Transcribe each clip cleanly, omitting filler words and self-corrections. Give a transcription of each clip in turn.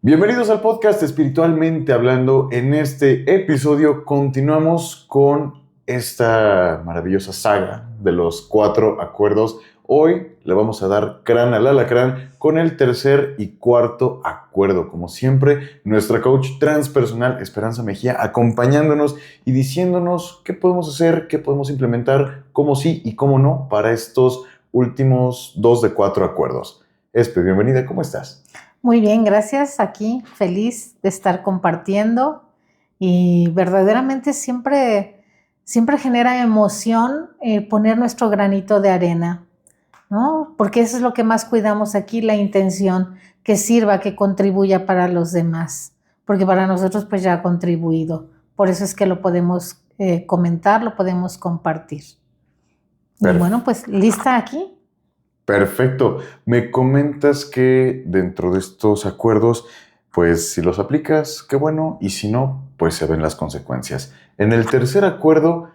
Bienvenidos al podcast Espiritualmente Hablando. En este episodio continuamos con esta maravillosa saga de los 4 acuerdos. Hoy le vamos a dar crán al alacrán con el tercer y cuarto acuerdo. Como siempre, nuestra coach transpersonal Esperanza Mejía acompañándonos y diciéndonos qué podemos hacer, qué podemos implementar, cómo sí y cómo no para estos últimos 2 de 4 acuerdos. Espe, bienvenida, ¿cómo estás? Muy bien, gracias. Aquí feliz de estar compartiendo y verdaderamente siempre genera emoción poner nuestro granito de arena, ¿no? Porque eso es lo que más cuidamos aquí, la intención, que sirva, que contribuya para los demás, porque para nosotros pues ya ha contribuido. Por eso es que lo podemos comentar, lo podemos compartir. Y bueno, pues lista aquí. Perfecto. Me comentas que dentro de estos acuerdos, pues si los aplicas, qué bueno, y si no, pues se ven las consecuencias. En el tercer acuerdo,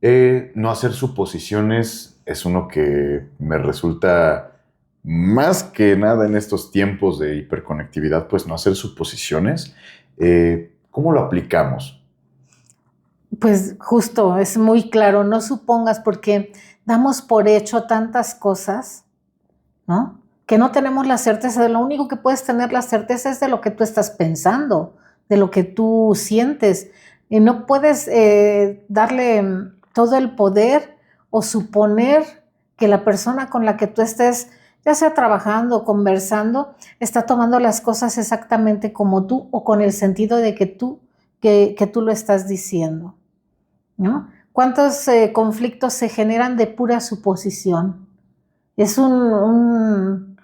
no hacer suposiciones es uno que me resulta más que nada en estos tiempos de hiperconectividad, pues no hacer suposiciones. ¿Cómo lo aplicamos? Pues justo, es muy claro, no supongas porque damos por hecho tantas cosas, ¿no? Que no tenemos la certeza, de lo único que puedes tener la certeza es de lo que tú estás pensando, de lo que tú sientes. Y no puedes darle todo el poder o suponer que la persona con la que tú estés, ya sea trabajando o conversando, está tomando las cosas exactamente como tú o con el sentido de que tú lo estás diciendo, ¿no? ¿Cuántos conflictos se generan de pura suposición? Es un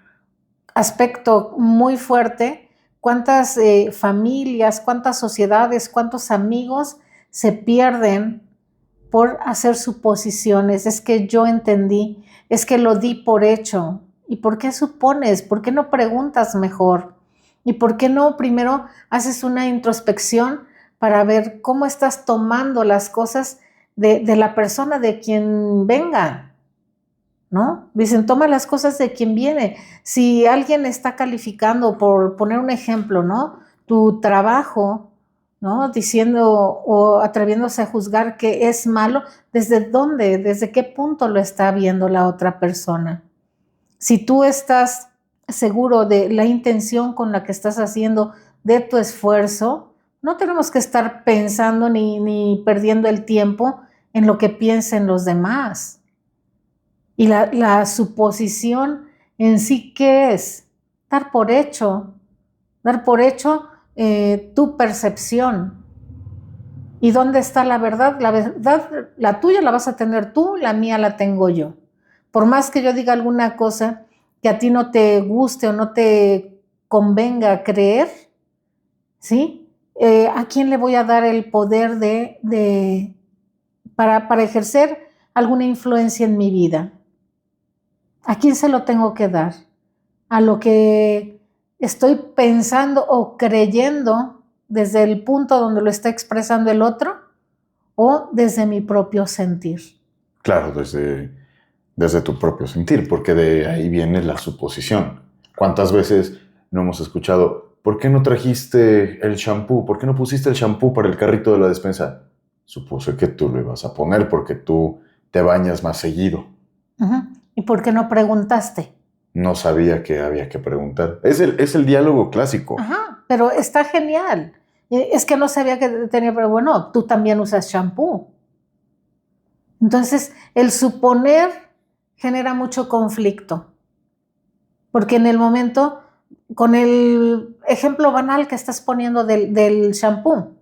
aspecto muy fuerte. ¿Cuántas familias, cuántas sociedades, cuántos amigos se pierden por hacer suposiciones? Es que yo entendí, es que lo di por hecho. ¿Y por qué supones? ¿Por qué no preguntas mejor? ¿Y por qué no primero haces una introspección para ver cómo estás tomando las cosas de la persona de quien venga? ¿No? Dicen, toma las cosas de quien viene. Si alguien está calificando, por poner un ejemplo, ¿no? Tu trabajo, ¿no? Diciendo o atreviéndose a juzgar que es malo, ¿desde dónde? ¿Desde qué punto lo está viendo la otra persona? Si tú estás seguro de la intención con la que estás haciendo, de tu esfuerzo, no tenemos que estar pensando ni perdiendo el tiempo en lo que piensen los demás. Y la suposición en sí, ¿qué es? Dar por hecho tu percepción. ¿Y dónde está la verdad? La verdad, la tuya la vas a tener tú, la mía la tengo yo. Por más que yo diga alguna cosa que a ti no te guste o no te convenga creer, ¿sí? ¿A quién le voy a dar el poder para ejercer alguna influencia en mi vida? ¿A quién se lo tengo que dar? ¿A lo que estoy pensando o creyendo desde el punto donde lo está expresando el otro o desde mi propio sentir? Claro, desde tu propio sentir, porque de ahí viene la suposición. ¿Cuántas veces no hemos escuchado, ¿por qué no trajiste el shampoo? ¿Por qué no pusiste el shampoo para el carrito de la despensa? Supuse que tú lo ibas a poner porque tú te bañas más seguido. ¿Y por qué no preguntaste? No sabía que había que preguntar. Es el diálogo clásico. Pero está genial. Es que no sabía que tenía, pero bueno, tú también usas shampoo. Entonces, el suponer genera mucho conflicto, porque en el momento, con el ejemplo banal que estás poniendo del shampoo,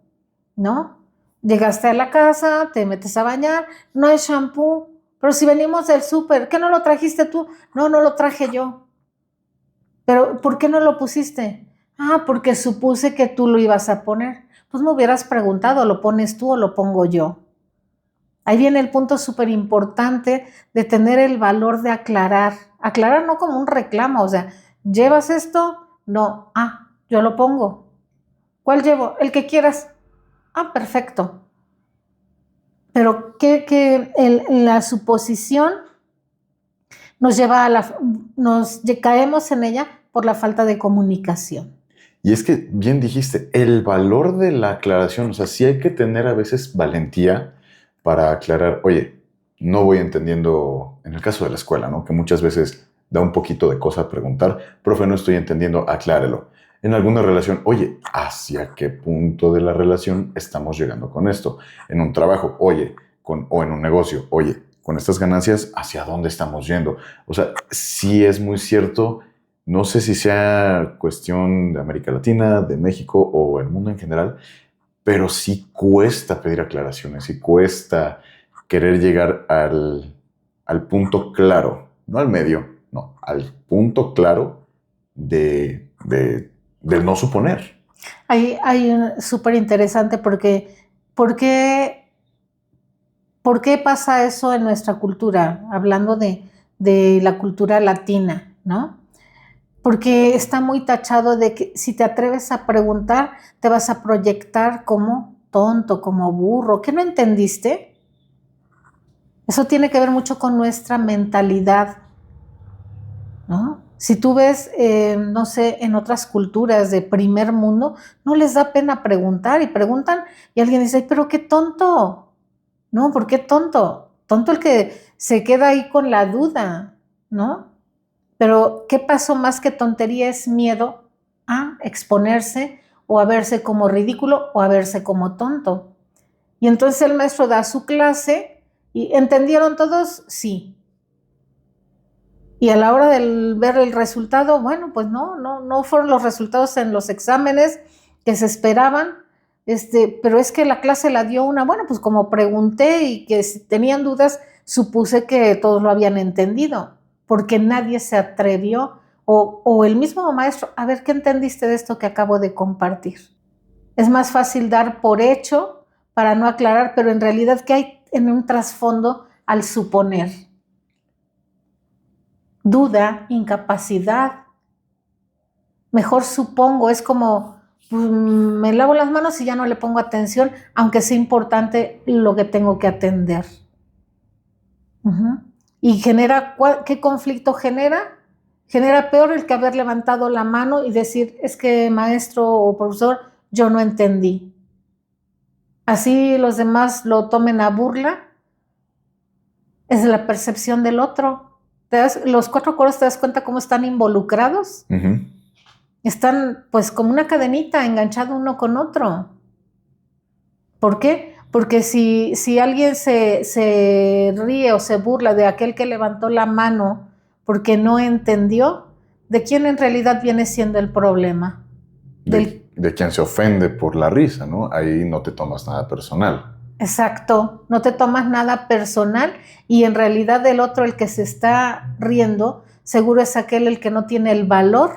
¿no? Llegaste a la casa, te metes a bañar, no hay shampoo, pero si venimos del súper, ¿qué no lo trajiste tú? No, no lo traje yo. Pero, ¿por qué no lo pusiste? Porque supuse que tú lo ibas a poner. Pues me hubieras preguntado, ¿lo pones tú o lo pongo yo? Ahí viene el punto súper importante de tener el valor de aclarar. Aclarar no como un reclamo, o sea, ¿llevas esto? No. Yo lo pongo. ¿Cuál llevo? El que quieras. Perfecto. Pero la suposición nos lleva caemos en ella por la falta de comunicación. Y es que, bien dijiste, el valor de la aclaración, o sea, sí hay que tener a veces valentía para aclarar, oye, no voy entendiendo, en el caso de la escuela, ¿no? Que muchas veces da un poquito de cosa preguntar, profe, no estoy entendiendo, aclárelo. En alguna relación, oye, ¿hacia qué punto de la relación estamos llegando con esto? En un trabajo, oye, o en un negocio, oye, con estas ganancias, ¿hacia dónde estamos yendo? O sea, sí es muy cierto. No sé si sea cuestión de América Latina, de México o el mundo en general, pero sí cuesta pedir aclaraciones, sí cuesta querer llegar al punto claro, no al medio, no, al punto claro del no suponer. Hay súper interesante porque, ¿por qué, ¿por qué pasa eso en nuestra cultura? Hablando de la cultura latina, ¿no? Porque está muy tachado de que si te atreves a preguntar, te vas a proyectar como tonto, como burro. ¿Qué no entendiste? Eso tiene que ver mucho con nuestra mentalidad, ¿no? Si tú ves, no sé, en otras culturas de primer mundo, no les da pena preguntar y preguntan y alguien dice, "Ay, pero qué tonto". No, ¿por qué tonto? Tonto el que se queda ahí con la duda, ¿no? Pero, ¿qué pasó más que tontería? Es miedo a exponerse o a verse como ridículo o a verse como tonto. Y entonces el maestro da su clase y ¿entendieron todos? Sí. Y a la hora de ver el resultado, bueno, pues no fueron los resultados en los exámenes que se esperaban, pero es que la clase la dio una, bueno, pues como pregunté y que si tenían dudas, supuse que todos lo habían entendido, porque nadie se atrevió, o el mismo maestro, a ver, ¿qué entendiste de esto que acabo de compartir? Es más fácil dar por hecho para no aclarar, pero en realidad, ¿qué hay en un trasfondo al suponer? Duda, incapacidad. Mejor supongo, es como me lavo las manos y ya no le pongo atención, aunque sea importante lo que tengo que atender. Y genera, ¿qué conflicto genera? Genera peor el que haber levantado la mano y decir, es que maestro o profesor, yo no entendí. Así los demás lo tomen a burla, es la percepción del otro. Los 4 coros, ¿te das cuenta cómo están involucrados? Están pues como una cadenita enganchado uno con otro. ¿Por qué? Porque si alguien se ríe o se burla de aquel que levantó la mano porque no entendió, ¿de quién en realidad viene siendo el problema? De quien se ofende por la risa, ¿no? Ahí no te tomas nada personal. Exacto, no te tomas nada personal y en realidad el otro, el que se está riendo, seguro es aquel el que no tiene el valor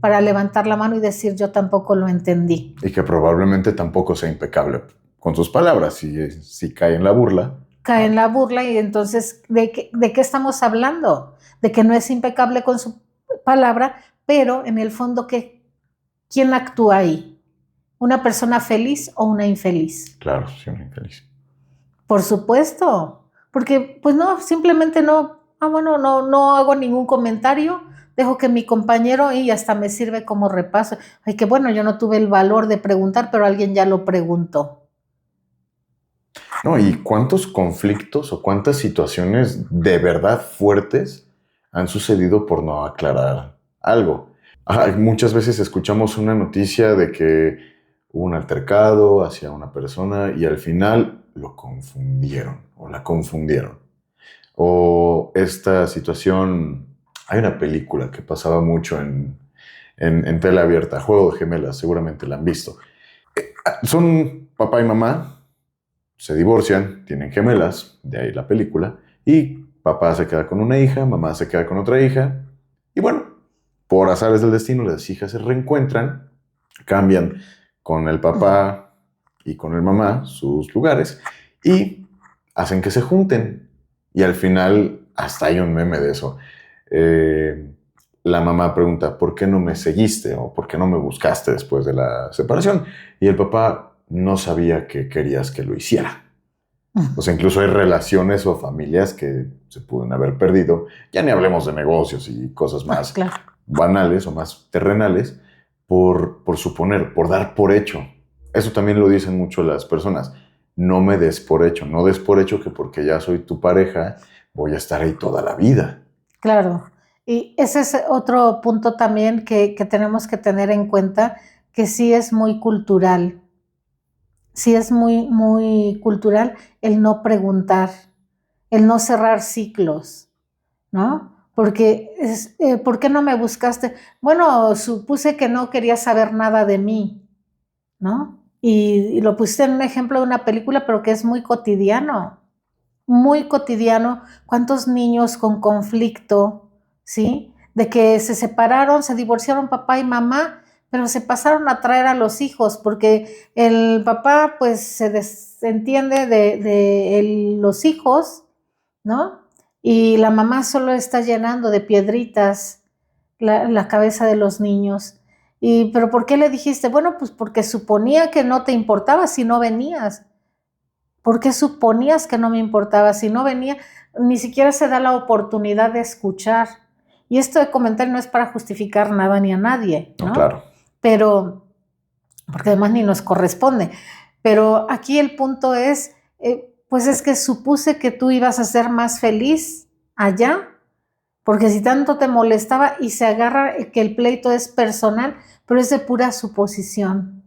para levantar la mano y decir yo tampoco lo entendí. Y que probablemente tampoco sea impecable con sus palabras, si cae en la burla. Cae en la burla y entonces, ¿de qué estamos hablando? De que no es impecable con su palabra, pero en el fondo, ¿quién actúa ahí? ¿Una persona feliz o una infeliz? Claro, sí, una infeliz. Por supuesto, porque pues no, simplemente no hago ningún comentario, dejo que mi compañero y hasta me sirve como repaso. Ay, qué bueno, yo no tuve el valor de preguntar, pero alguien ya lo preguntó. No, y cuántos conflictos o cuántas situaciones de verdad fuertes han sucedido por no aclarar algo. Muchas veces escuchamos una noticia de que hubo un altercado hacia una persona y al final lo confundieron o la confundieron. O esta situación, hay una película que pasaba mucho en tela abierta, Juego de Gemelas, seguramente la han visto. Son papá y mamá, se divorcian, tienen gemelas, de ahí la película, y papá se queda con una hija, mamá se queda con otra hija, y bueno, por azares del destino, las hijas se reencuentran, cambian con el papá y con el mamá sus lugares, y hacen que se junten, y al final hasta hay un meme de eso. La mamá pregunta, ¿por qué no me seguiste? O ¿por qué no me buscaste después de la separación? Y el papá no sabía que querías que lo hiciera. O sea, incluso hay relaciones o familias que se pueden haber perdido. Ya ni hablemos de negocios y cosas más Claro. banales o más terrenales, por suponer, por dar por hecho. Eso también lo dicen mucho las personas. No me des por hecho, no des por hecho que porque ya soy tu pareja voy a estar ahí toda la vida. Claro. Y ese es otro punto también que tenemos que tener en cuenta, que sí es muy cultural. Sí es muy, muy cultural el no preguntar, el no cerrar ciclos, ¿no? Porque ¿por qué no me buscaste? Bueno, supuse que no querías saber nada de mí, ¿no? Y lo pusiste en un ejemplo de una película, pero que es muy cotidiano, muy cotidiano. ¿Cuántos niños con conflicto, sí? De que se separaron, se divorciaron papá y mamá, pero se pasaron a traer a los hijos, porque el papá pues se desentiende de los hijos, ¿no? Y la mamá solo está llenando de piedritas la cabeza de los niños. ¿Pero por qué le dijiste? Bueno, pues porque suponía que no te importaba si no venías. ¿Por qué suponías que no me importaba si no venía? Ni siquiera se da la oportunidad de escuchar. Y esto de comentar no es para justificar nada ni a nadie, ¿no? No, claro. Pero, porque además ni nos corresponde. Pero aquí el punto es, pues es que supuse que tú ibas a ser más feliz allá, porque si tanto te molestaba y se agarra que el pleito es personal, pero es de pura suposición.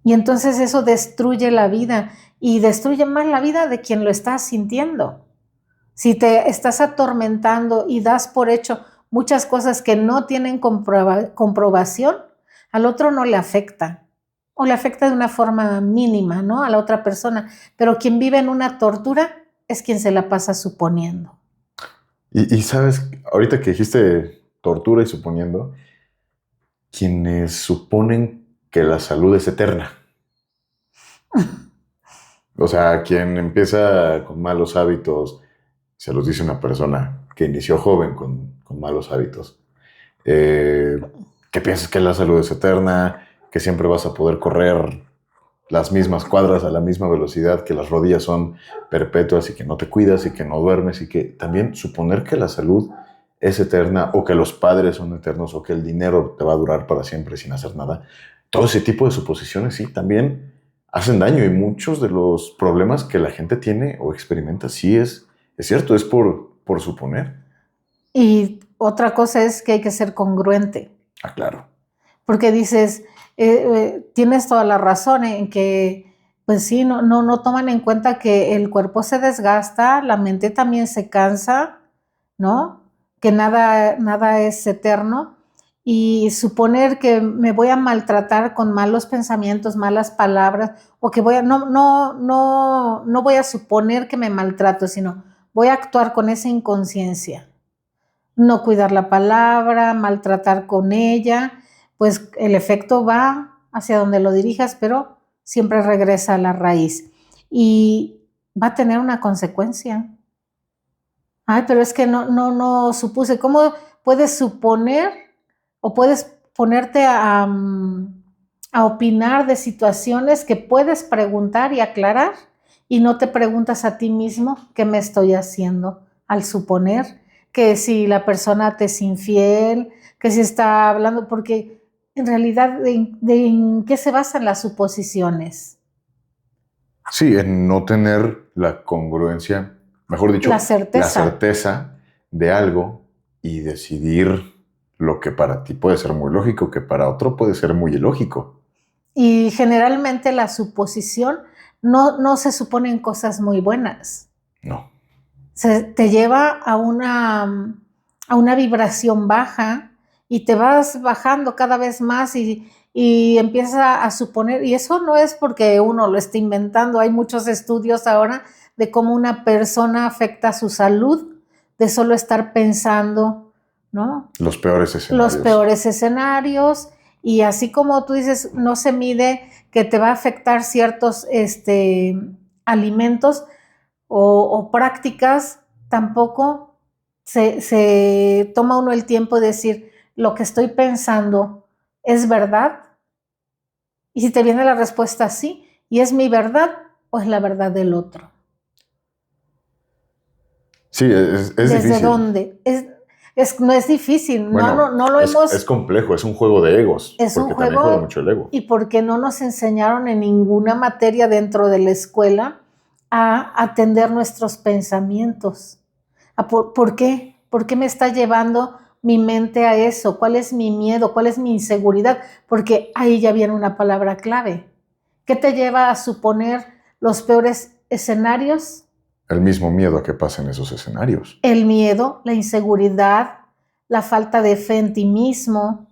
Y entonces eso destruye la vida y destruye más la vida de quien lo está sintiendo. Si te estás atormentando y das por hecho muchas cosas que no tienen comprobación, al otro no le afecta o le afecta de una forma mínima, ¿no? A la otra persona. Pero quien vive en una tortura es quien se la pasa suponiendo. Y sabes, ahorita que dijiste tortura y suponiendo, quienes suponen que la salud es eterna. O sea, quien empieza con malos hábitos, se los dice una persona que inició joven con malos hábitos, que piensas que la salud es eterna, que siempre vas a poder correr las mismas cuadras a la misma velocidad, que las rodillas son perpetuas y que no te cuidas y que no duermes y que también suponer que la salud es eterna o que los padres son eternos o que el dinero te va a durar para siempre sin hacer nada. Todo ese tipo de suposiciones sí también hacen daño y muchos de los problemas que la gente tiene o experimenta sí es cierto, es por suponer. Y otra cosa es que hay que ser congruente. Ah, claro. Porque dices, tienes toda la razón en que, pues sí, no toman en cuenta que el cuerpo se desgasta, la mente también se cansa, ¿no? Que nada es eterno. Y suponer que me voy a maltratar con malos pensamientos, malas palabras, o que no voy a suponer que me maltrato, sino voy a actuar con esa inconsciencia. No cuidar la palabra, maltratar con ella, pues el efecto va hacia donde lo dirijas, pero siempre regresa a la raíz y va a tener una consecuencia. Ay, pero es que no supuse. ¿Cómo puedes suponer o puedes ponerte a opinar de situaciones que puedes preguntar y aclarar y no te preguntas a ti mismo qué me estoy haciendo al suponer que si la persona te es infiel, que si está hablando, porque en realidad ¿en qué se basan las suposiciones? Sí, en no tener la congruencia, mejor dicho, La la certeza. certeza de algo y decidir lo que para ti puede ser muy lógico, que para otro puede ser muy ilógico. Y generalmente la suposición no se suponen cosas muy buenas. No. Te lleva a una vibración baja y te vas bajando cada vez más y empieza a suponer, y eso no es porque uno lo esté inventando, hay muchos estudios ahora de cómo una persona afecta su salud de solo estar pensando, ¿no? Los peores escenarios. Los peores escenarios, y así como tú dices, no se mide que te va a afectar ciertos alimentos o prácticas, tampoco se toma uno el tiempo de decir, lo que estoy pensando es verdad, y si te viene la respuesta sí, y es mi verdad o es la verdad del otro. Sí, es ¿Desde difícil. dónde? No es difícil, Bueno, no lo hemos... Es complejo, es un juego de egos. Es un porque también juego juega mucho el ego. y porque no nos enseñaron en ninguna materia dentro de la escuela a atender nuestros pensamientos. ¿Por qué? ¿Por qué me está llevando mi mente a eso? ¿Cuál es mi miedo? ¿Cuál es mi inseguridad? Porque ahí ya viene una palabra clave. ¿Qué te lleva a suponer los peores escenarios? El mismo miedo a que pasen esos escenarios. El miedo, la inseguridad, la falta de fe en ti mismo,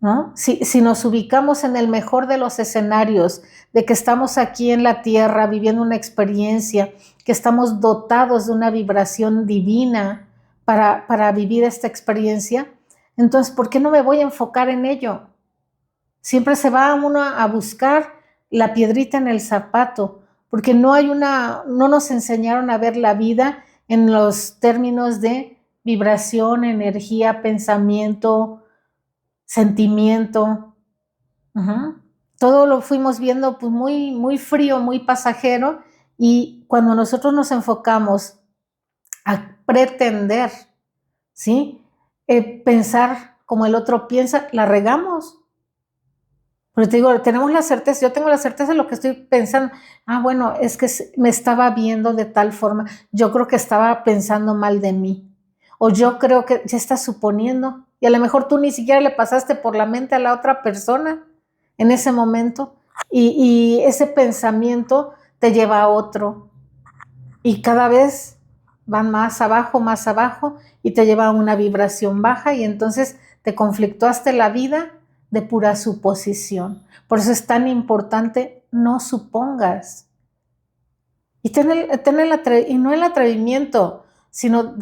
¿no? Si nos ubicamos en el mejor de los escenarios, de que estamos aquí en la tierra viviendo una experiencia, que estamos dotados de una vibración divina para vivir esta experiencia, entonces, ¿por qué no me voy a enfocar en ello? Siempre se va uno a buscar la piedrita en el zapato, porque no nos enseñaron a ver la vida en los términos de vibración, energía, pensamiento, sentimiento. Todo lo fuimos viendo pues muy, muy frío, muy pasajero, y cuando nosotros nos enfocamos a pretender, ¿sí? Pensar como el otro piensa, la regamos. Pero te digo, tenemos la certeza, yo tengo la certeza de lo que estoy pensando. Bueno, es que me estaba viendo de tal forma, yo creo que estaba pensando mal de mí, o yo creo que ya estás suponiendo, y a lo mejor tú ni siquiera le pasaste por la mente a la otra persona en ese momento, y ese pensamiento te lleva a otro, y cada vez van más abajo, y te lleva a una vibración baja, y entonces te conflictuaste la vida de pura suposición. Por eso es tan importante, no supongas. Y y no el atrevimiento, sino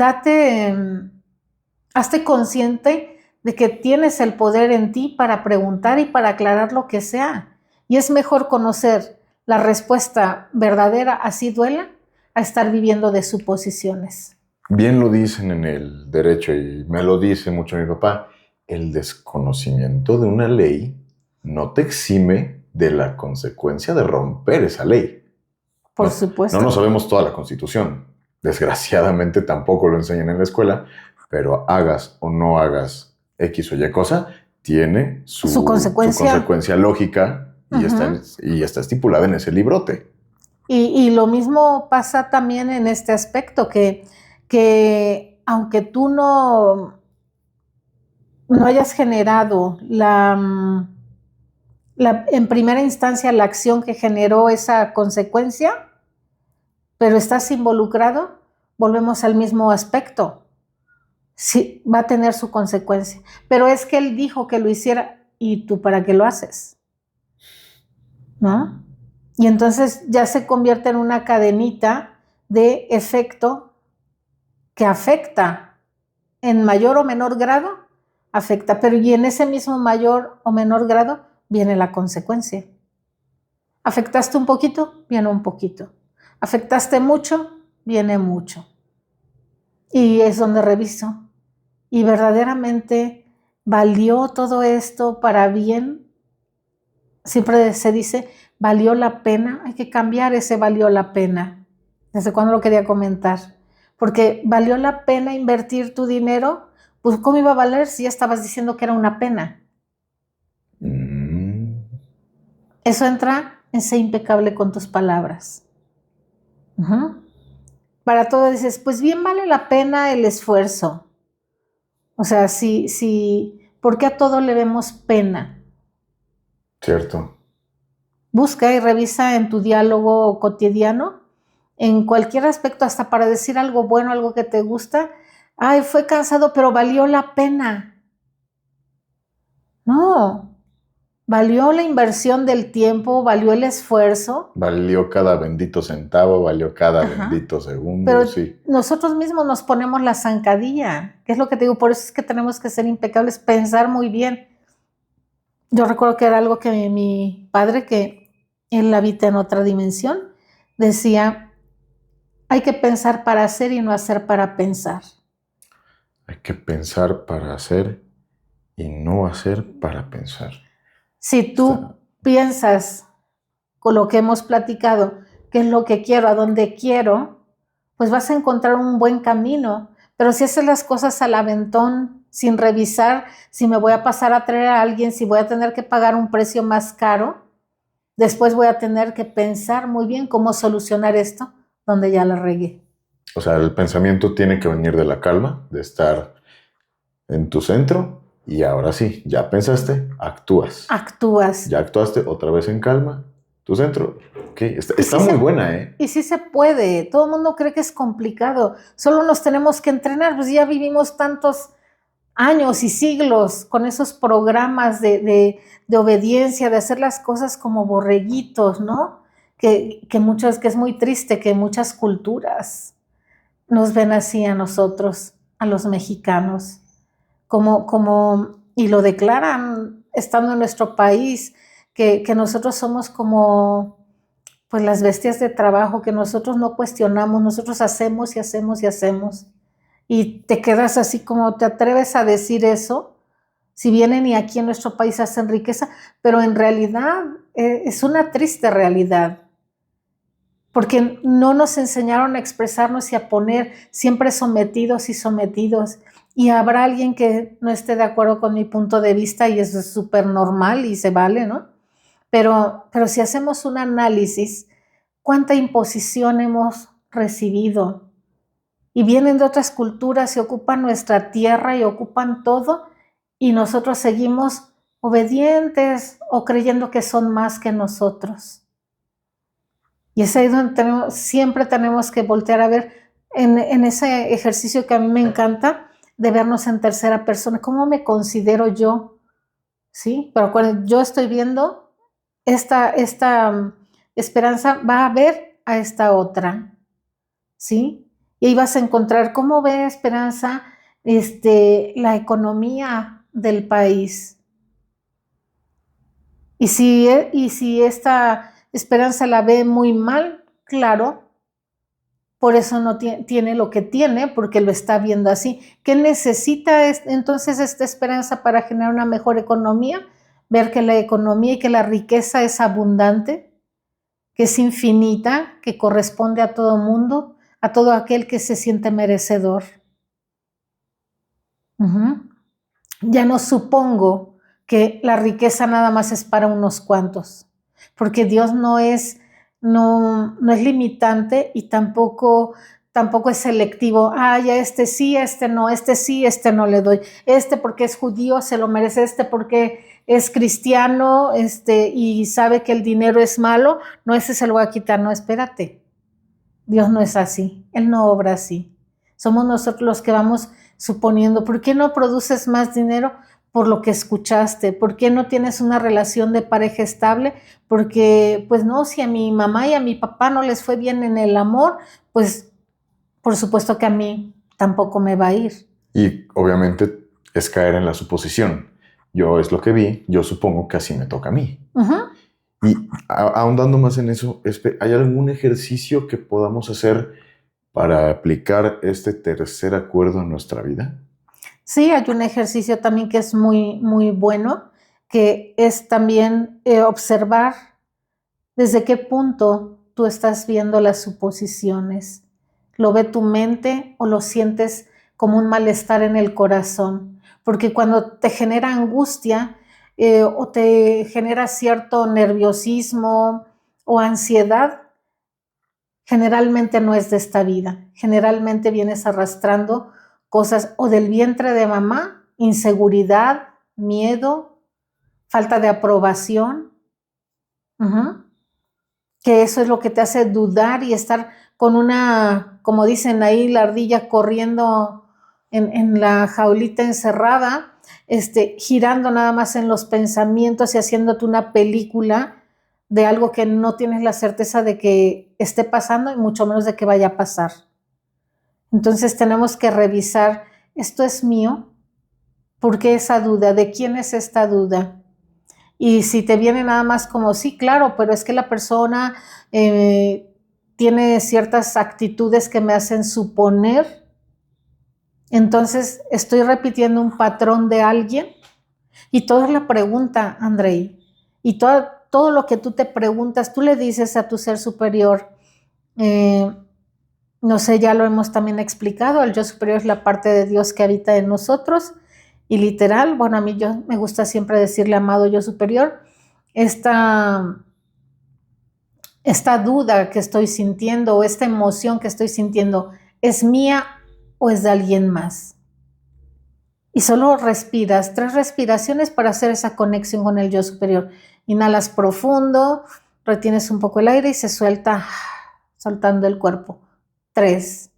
hazte consciente de que tienes el poder en ti para preguntar y para aclarar lo que sea. Y es mejor conocer la respuesta verdadera, así duela, a estar viviendo de suposiciones. Bien lo dicen en el derecho, y me lo dice mucho mi papá, el desconocimiento de una ley no te exime de la consecuencia de romper esa ley. Por supuesto. No nos sabemos toda la Constitución. Desgraciadamente tampoco lo enseñan en la escuela, pero hagas o no hagas X o Y cosa, tiene su consecuencia lógica y está estipulada en ese librote. Y lo mismo pasa también en este aspecto, que aunque tú no hayas generado en primera instancia la acción que generó esa consecuencia, pero estás involucrado, volvemos al mismo aspecto. Sí, va a tener su consecuencia. Pero es que él dijo que lo hiciera, ¿y tú para qué lo haces? ¿No? Y entonces ya se convierte en una cadenita de efecto que afecta en mayor o menor grado, afecta, pero y en ese mismo mayor o menor grado viene la consecuencia. Afectaste un poquito, viene un poquito. Afectaste mucho, viene mucho. Y es donde reviso. ¿Y verdaderamente valió todo esto para bien? Siempre se dice, ¿valió la pena? Hay que cambiar ese valió la pena. ¿Desde cuándo lo quería comentar? Porque ¿valió la pena invertir tu dinero? Pues ¿cómo iba a valer si ya estabas diciendo que era una pena? Eso entra en ser impecable con tus palabras. Para todo dices, pues bien vale la pena el esfuerzo. O sea, ¿por qué a todo le vemos pena? Cierto. Busca y revisa en tu diálogo cotidiano, en cualquier aspecto, hasta para decir algo bueno, algo que te gusta. Ay, fue cansado, pero valió la pena. No, valió la inversión del tiempo, valió el esfuerzo. Valió cada bendito centavo, valió cada bendito segundo. Pero sí. Nosotros mismos nos ponemos la zancadilla, que es lo que te digo, por eso es que tenemos que ser impecables, pensar muy bien. Yo recuerdo que era algo que mi padre, que él habita en otra dimensión, decía, hay que pensar para hacer y no hacer para pensar. Hay que pensar para hacer y no hacer para pensar. Si tú piensas con lo que hemos platicado, qué es lo que quiero, a dónde quiero, pues vas a encontrar un buen camino, Pero si haces las cosas al aventón, sin revisar si me voy a pasar a traer a alguien, si voy a tener que pagar un precio más caro, después voy a tener que pensar muy bien cómo solucionar esto donde ya la regué. O sea, el pensamiento tiene que venir de la calma, de estar en tu centro y ahora sí, ya pensaste, actúas. Actúas. Ya actuaste otra vez en calma, tu centro. Ok, está sí muy buena, ¿eh? Y sí se puede. Todo el mundo cree que es complicado. Solo nos tenemos que entrenar. Pues ya vivimos tantos años y siglos con esos programas de obediencia, de hacer las cosas como borreguitos, ¿no? Que es muy triste que muchas culturas nos ven así a nosotros, a los mexicanos, y lo declaran estando en nuestro país, que nosotros somos como pues las bestias de trabajo, que nosotros no cuestionamos, nosotros hacemos y hacemos y hacemos. Y te quedas así como, ¿te atreves a decir eso? Si vienen y aquí en nuestro país hacen riqueza, pero en realidad es una triste realidad, porque no nos enseñaron a expresarnos y a poner siempre sometidos y sometidos. Y habrá alguien que no esté de acuerdo con mi punto de vista y eso es súper normal y se vale, ¿no? Pero si hacemos un análisis, ¿cuánta imposición hemos recibido? Y vienen de otras culturas y ocupan nuestra tierra y ocupan todo y nosotros seguimos obedientes o creyendo que son más que nosotros. Y es ahí donde siempre tenemos que voltear a ver en ese ejercicio que a mí me encanta de vernos en tercera persona. ¿Cómo me considero yo? ¿Sí? Pero cuando yo estoy viendo esta esperanza, va a ver a esta otra. ¿Sí? Y ahí vas a encontrar cómo ve Esperanza la economía del país. Y si esta Esperanza la ve muy mal, claro, por eso no tiene lo que tiene, porque lo está viendo así. ¿Qué necesita entonces esta Esperanza para generar una mejor economía? Ver que la economía y que la riqueza es abundante, que es infinita, que corresponde a todo mundo, a todo aquel que se siente merecedor. Ya no supongo que la riqueza nada más es para unos cuantos, porque Dios no es limitante y tampoco es selectivo. Ya este sí, este no le doy. Este porque es judío se lo merece, este porque es cristiano, y sabe que el dinero es malo, no, ese se lo va a quitar. No, espérate. Dios no es así, Él no obra así. Somos nosotros los que vamos suponiendo, ¿por qué no produces más dinero? Por lo que escuchaste. ¿Por qué no tienes una relación de pareja estable? Porque, pues no, si a mi mamá y a mi papá no les fue bien en el amor, pues por supuesto que a mí tampoco me va a ir. Y obviamente es caer en la suposición. Yo es lo que vi, yo supongo que así me toca a mí. Y ahondando más en eso, ¿hay algún ejercicio que podamos hacer para aplicar este tercer acuerdo en nuestra vida? Sí, hay un ejercicio también que es muy, muy bueno, que es también observar desde qué punto tú estás viendo las suposiciones. ¿Lo ve tu mente o lo sientes como un malestar en el corazón? Porque cuando te genera angustia o te genera cierto nerviosismo o ansiedad, generalmente no es de esta vida. Generalmente vienes arrastrando cosas o del vientre de mamá, inseguridad, miedo, falta de aprobación. Que eso es lo que te hace dudar y estar con una, como dicen ahí, la ardilla corriendo en la jaulita encerrada, girando nada más en los pensamientos y haciéndote una película de algo que no tienes la certeza de que esté pasando y mucho menos de que vaya a pasar. Entonces tenemos que revisar, ¿esto es mío? ¿Por qué esa duda? ¿De quién es esta duda? Y si te viene nada más como, sí, claro, pero es que la persona tiene ciertas actitudes que me hacen suponer, entonces estoy repitiendo un patrón de alguien y toda la pregunta, Andrei, y todo lo que tú te preguntas, tú le dices a tu ser superior, No sé, ya lo hemos también explicado, el yo superior es la parte de Dios que habita en nosotros y literal, bueno, a mí me gusta siempre decirle amado yo superior, esta duda que estoy sintiendo o esta emoción que estoy sintiendo, ¿es mía o es de alguien más? Y solo respiras, 3 respiraciones para hacer esa conexión con el yo superior. Inhalas profundo, retienes un poco el aire y se suelta, soltando el cuerpo. 3.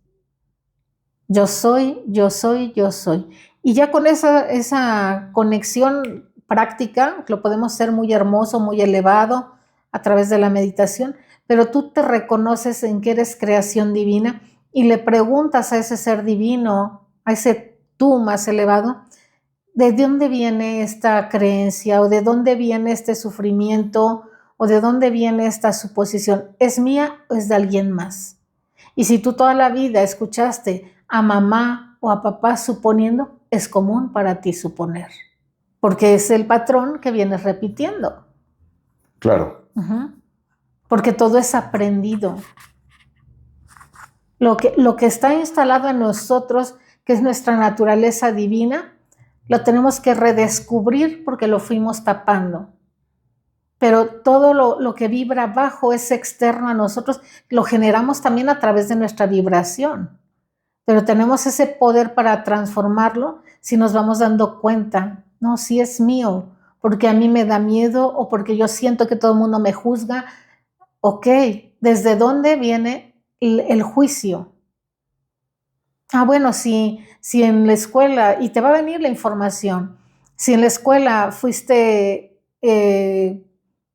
Yo soy, yo soy, yo soy. Y ya con esa conexión práctica, lo podemos hacer muy hermoso, muy elevado a través de la meditación, pero tú te reconoces en que eres creación divina y le preguntas a ese ser divino, a ese tú más elevado, ¿de dónde viene esta creencia o de dónde viene este sufrimiento o de dónde viene esta suposición? ¿Es mía o es de alguien más? Y si tú toda la vida escuchaste a mamá o a papá suponiendo, es común para ti suponer, porque es el patrón que vienes repitiendo. Claro. Porque todo es aprendido. Lo que está instalado en nosotros, que es nuestra naturaleza divina, lo tenemos que redescubrir porque lo fuimos tapando. Pero todo lo que vibra abajo es externo a nosotros, lo generamos también a través de nuestra vibración. Pero tenemos ese poder para transformarlo si nos vamos dando cuenta, no, si es mío, porque a mí me da miedo o porque yo siento que todo el mundo me juzga. Ok, ¿desde dónde viene el juicio? Bueno, si en la escuela, y te va a venir la información, si en la escuela fuiste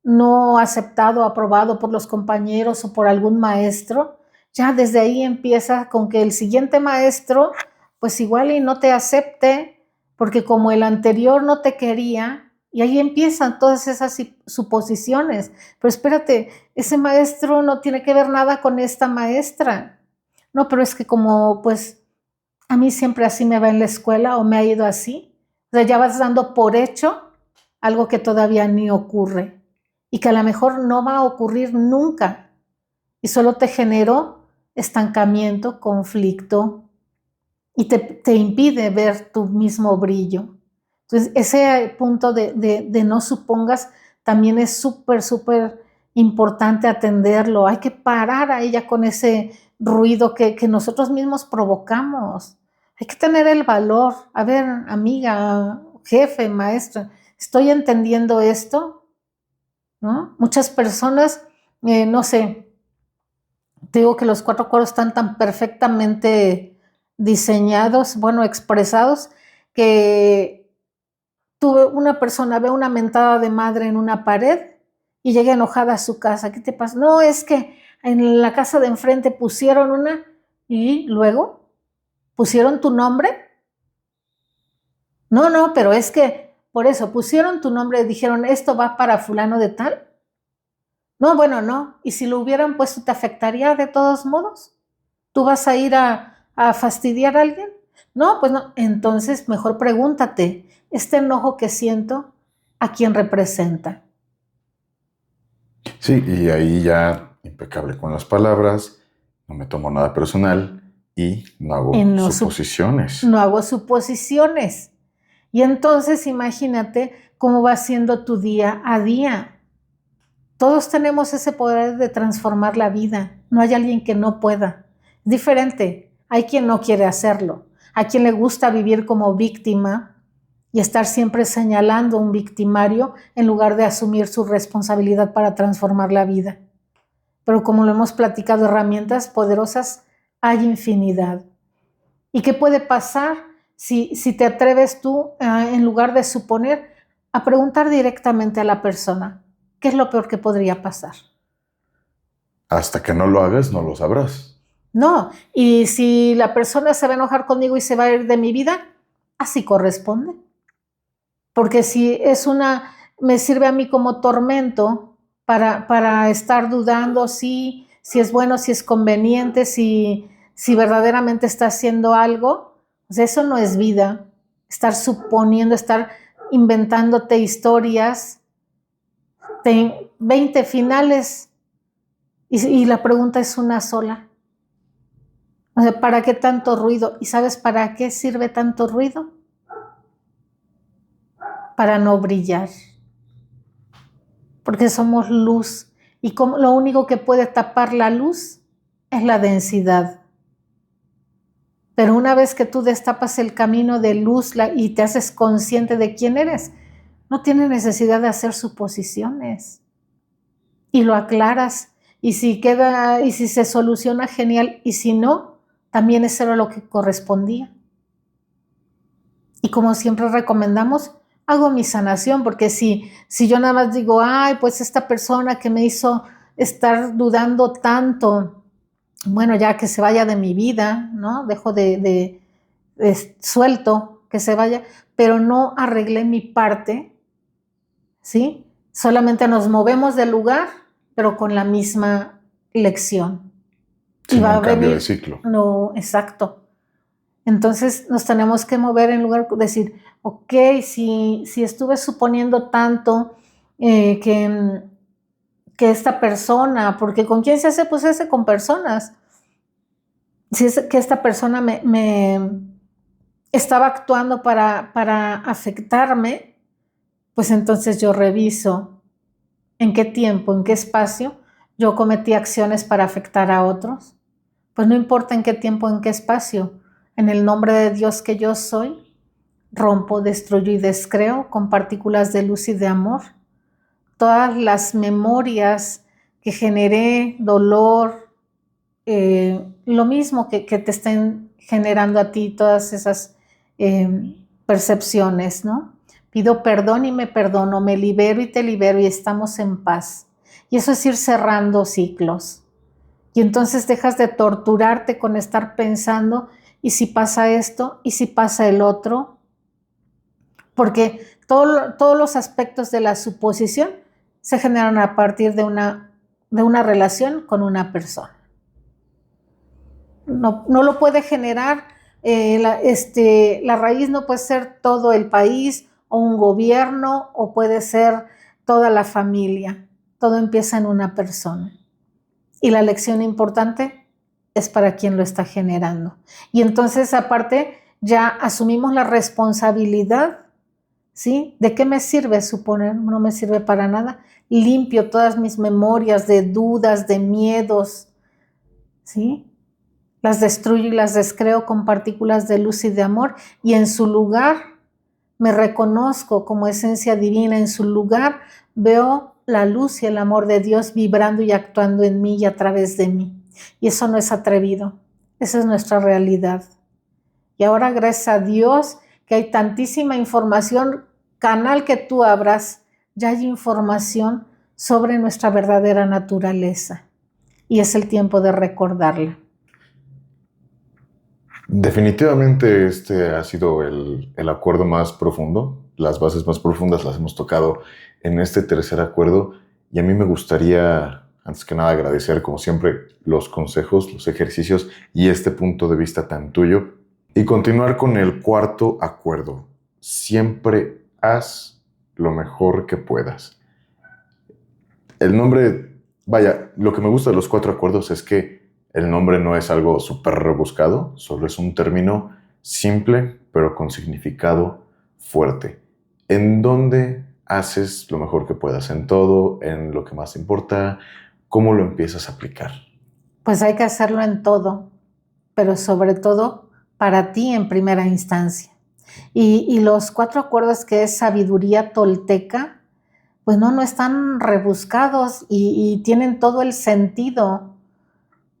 no aceptado, aprobado por los compañeros o por algún maestro, ya desde ahí empieza con que el siguiente maestro, pues igual y no te acepte, porque como el anterior no te quería, y ahí empiezan todas esas suposiciones. Pero espérate, ese maestro no tiene que ver nada con esta maestra. No, pero es que como pues a mí siempre así me va en la escuela o me ha ido así. O sea, ya vas dando por hecho algo que todavía ni ocurre y que a lo mejor no va a ocurrir nunca y solo te generó estancamiento, conflicto y te impide ver tu mismo brillo. Entonces, ese punto de no supongas también es súper, súper importante atenderlo. Hay que parar a ella con ese ruido que nosotros mismos provocamos. Hay que tener el valor. A ver, amiga, jefe, maestra, ¿estoy entendiendo esto? ¿No? Muchas personas, no sé, te digo que los 4 acuerdos están tan perfectamente diseñados, bueno, expresados, que una persona ve una mentada de madre en una pared y llega enojada a su casa. ¿Qué te pasa? No, es que en la casa de enfrente pusieron una y luego pusieron tu nombre. No, pero es que por eso pusieron tu nombre y dijeron, esto va para fulano de tal. No, bueno, no. ¿Y si lo hubieran puesto, te afectaría de todos modos? ¿Tú vas a ir a fastidiar a alguien? No, pues no. Entonces, mejor pregúntate, ¿este enojo que siento, a quién representa? Sí, y ahí ya impecable con las palabras, no me tomo nada personal y no hago suposiciones. No hago suposiciones. Y entonces imagínate cómo va siendo tu día a día. Todos tenemos ese poder de transformar la vida. No hay alguien que no pueda. Es diferente. Hay quien no quiere hacerlo. Hay quien le gusta vivir como víctima y estar siempre señalando a un victimario en lugar de asumir su responsabilidad para transformar la vida. Pero como lo hemos platicado, herramientas poderosas hay infinidad. ¿Y qué puede pasar si te atreves tú, en lugar de suponer, a preguntar directamente a la persona? ¿Qué es lo peor que podría pasar? Hasta que no lo hagas, no lo sabrás. No, y si la persona se va a enojar conmigo y se va a ir de mi vida, así corresponde. Porque si me sirve a mí como tormento para estar dudando si es bueno, si es conveniente, si verdaderamente está haciendo algo, pues eso no es vida. Estar suponiendo, estar inventándote historias, 20 finales y la pregunta es una sola. O sea, ¿para qué tanto ruido? ¿Y sabes para qué sirve tanto ruido? Para no brillar. Porque somos luz. Y como lo único que puede tapar la luz es la densidad. Pero una vez que tú destapas el camino de luz y te haces consciente de quién eres, no tienes necesidad de hacer suposiciones. Y lo aclaras. Y si se soluciona, genial. Y si no, también eso era lo que correspondía. Y como siempre recomendamos, hago mi sanación, porque si yo nada más digo, ay, pues esta persona que me hizo estar dudando tanto, bueno, ya que se vaya de mi vida, ¿no? Dejo de suelto, que se vaya, pero no arreglé mi parte, ¿sí? Solamente nos movemos del lugar, pero con la misma lección. Sin un cambio de ciclo. No, exacto. Entonces nos tenemos que mover en lugar de decir, ok, si estuve suponiendo tanto que esta persona, porque ¿con quién se hace? Pues se hace con personas. Si es que esta persona me estaba actuando para afectarme, pues entonces yo reviso en qué tiempo, en qué espacio yo cometí acciones para afectar a otros. Pues no importa en qué tiempo, en qué espacio, en el nombre de Dios que yo soy, rompo, destruyo y descreo con partículas de luz y de amor todas las memorias que generé, dolor, lo mismo que te estén generando a ti todas esas percepciones, ¿no? Pido perdón y me perdono, me libero y te libero y estamos en paz. Y eso es ir cerrando ciclos. Y entonces dejas de torturarte con estar pensando, ¿y si pasa esto? ¿Y si pasa el otro? Porque todos los aspectos de la suposición se generan a partir de una relación con una persona. No lo puede generar, la raíz no puede ser todo el país o un gobierno, o puede ser toda la familia. Todo empieza en una persona. Y la lección importante es para quien lo está generando. Y entonces, aparte, ya asumimos la responsabilidad, ¿sí? ¿De qué me sirve suponer? No me sirve para nada. Limpio todas mis memorias de dudas, de miedos, ¿sí? Las destruyo y las descreo con partículas de luz y de amor, y en su lugar me reconozco como esencia divina. En su lugar veo la luz y el amor de Dios vibrando y actuando en mí y a través de mí. Y eso no es atrevido, esa es nuestra realidad. Y ahora, gracias a Dios, que hay tantísima información, canal que tú abras, ya hay información sobre nuestra verdadera naturaleza. Y es el tiempo de recordarla. Definitivamente este ha sido el acuerdo más profundo. Las bases más profundas las hemos tocado en este tercer acuerdo, y a mí me gustaría, antes que nada, agradecer, como siempre, los consejos, los ejercicios y este punto de vista tan tuyo. Y continuar con el cuarto acuerdo. Siempre haz lo mejor que puedas. El nombre, vaya, lo que me gusta de los cuatro acuerdos es que el nombre no es algo súper rebuscado, solo es un término simple, pero con significado fuerte. ¿En dónde haces lo mejor que puedas? En todo, en lo que más importa. ¿Cómo lo empiezas a aplicar? Pues hay que hacerlo en todo, pero sobre todo para ti en primera instancia. Y los cuatro acuerdos, que es sabiduría tolteca, pues no están rebuscados y tienen todo el sentido.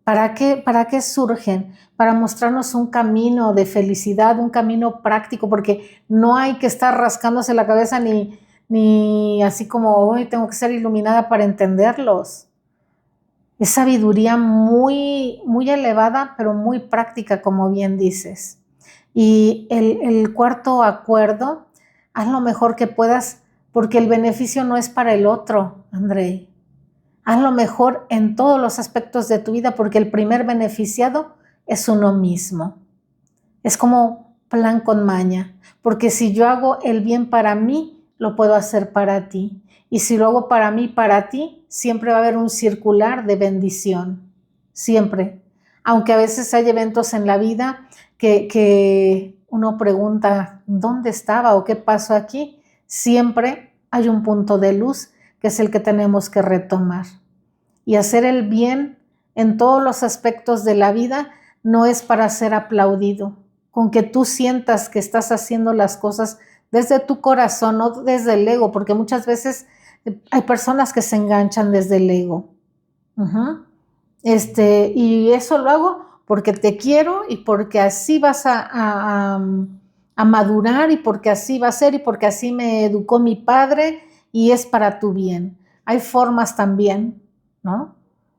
¿Para qué surgen? Para mostrarnos un camino de felicidad, un camino práctico, porque no hay que estar rascándose la cabeza ni así como hoy tengo que ser iluminada para entenderlos. Es sabiduría muy, muy elevada, pero muy práctica, como bien dices. Y el cuarto acuerdo, haz lo mejor que puedas, porque el beneficio no es para el otro, Andrei. Haz lo mejor en todos los aspectos de tu vida, porque el primer beneficiado es uno mismo. Es como plan con maña, porque si yo hago el bien para mí, lo puedo hacer para ti. Y si lo hago para mí, para ti, siempre va a haber un circular de bendición. Siempre. aunque a veces hay eventos en la vida que uno pregunta, ¿dónde estaba o qué pasó aquí? Siempre hay un punto de luz que es el que tenemos que retomar. Y hacer el bien en todos los aspectos de la vida no es para ser aplaudido. Con que tú sientas que estás haciendo las cosas desde tu corazón, no desde el ego, porque muchas veces hay personas que se enganchan desde el ego. Y eso lo hago porque te quiero y porque así vas a madurar y porque así va a ser y porque así me educó mi padre y es para tu bien. Hay formas también, ¿no?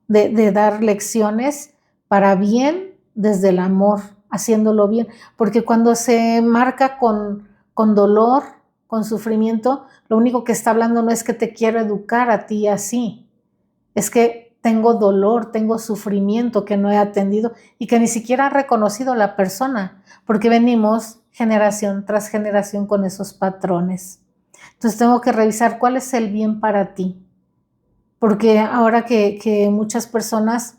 de dar lecciones para bien desde el amor, haciéndolo bien, porque cuando se marca con dolor, con sufrimiento, lo único que está hablando no es que te quiero educar a ti así, es que tengo dolor, tengo sufrimiento que no he atendido y que ni siquiera ha reconocido la persona, porque venimos generación tras generación con esos patrones. Entonces tengo que revisar cuál es el bien para ti, porque ahora que muchas personas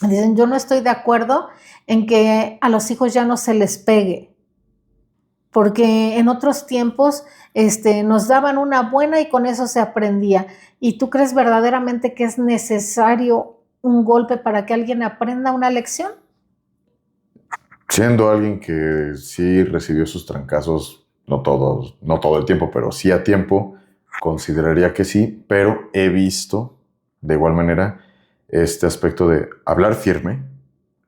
dicen, yo no estoy de acuerdo en que a los hijos ya no se les pegue, porque en otros tiempos nos daban una buena y con eso se aprendía. ¿Y tú crees verdaderamente que es necesario un golpe para que alguien aprenda una lección? Siendo alguien que sí recibió sus trancazos, no todo el tiempo, pero sí a tiempo, consideraría que sí, pero he visto de igual manera este aspecto de hablar firme,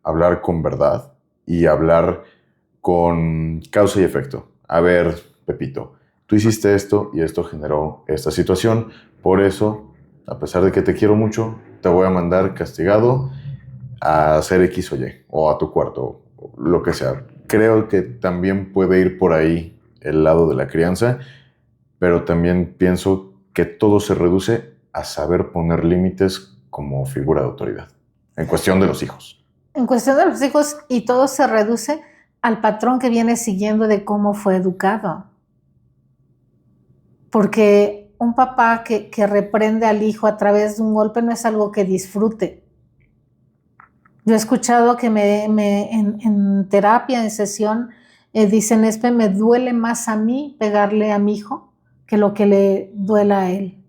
hablar con verdad y hablar con causa y efecto. A ver, Pepito, tú hiciste esto y esto generó esta situación, por eso, a pesar de que te quiero mucho, te voy a mandar castigado a hacer X o Y, o a tu cuarto, o lo que sea. Creo que también puede ir por ahí el lado de la crianza, pero también pienso que todo se reduce a saber poner límites como figura de autoridad, en cuestión de los hijos. En cuestión de los hijos, y todo se reduce al patrón que viene siguiendo de cómo fue educado. Porque un papá que reprende al hijo a través de un golpe no es algo que disfrute. Yo he escuchado que en terapia, en sesión, dicen, me duele más a mí pegarle a mi hijo que lo que le duela a él.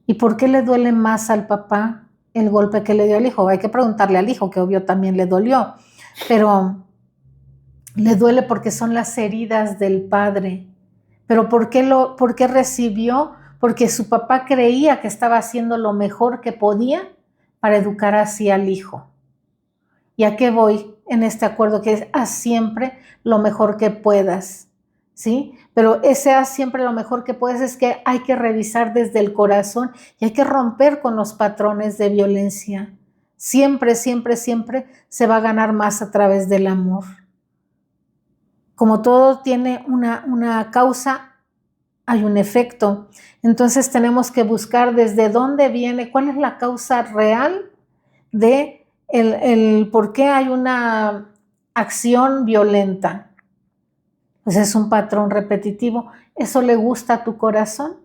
¿Y por qué le duele más al papá el golpe que le dio al hijo? Hay que preguntarle al hijo, que obvio también le dolió, pero le duele porque son las heridas del padre. ¿Pero por qué recibió? Porque su papá creía que estaba haciendo lo mejor que podía para educar así al hijo. ¿Y a qué voy en este acuerdo? Que haz siempre lo mejor que puedas, ¿sí? Pero ese haz siempre lo mejor que puedas es que hay que revisar desde el corazón y hay que romper con los patrones de violencia. Siempre, siempre, siempre se va a ganar más a través del amor. Como todo tiene una causa, hay un efecto. Entonces tenemos que buscar desde dónde viene, cuál es la causa real de el por qué hay una acción violenta. Pues es un patrón repetitivo. ¿Eso le gusta a tu corazón?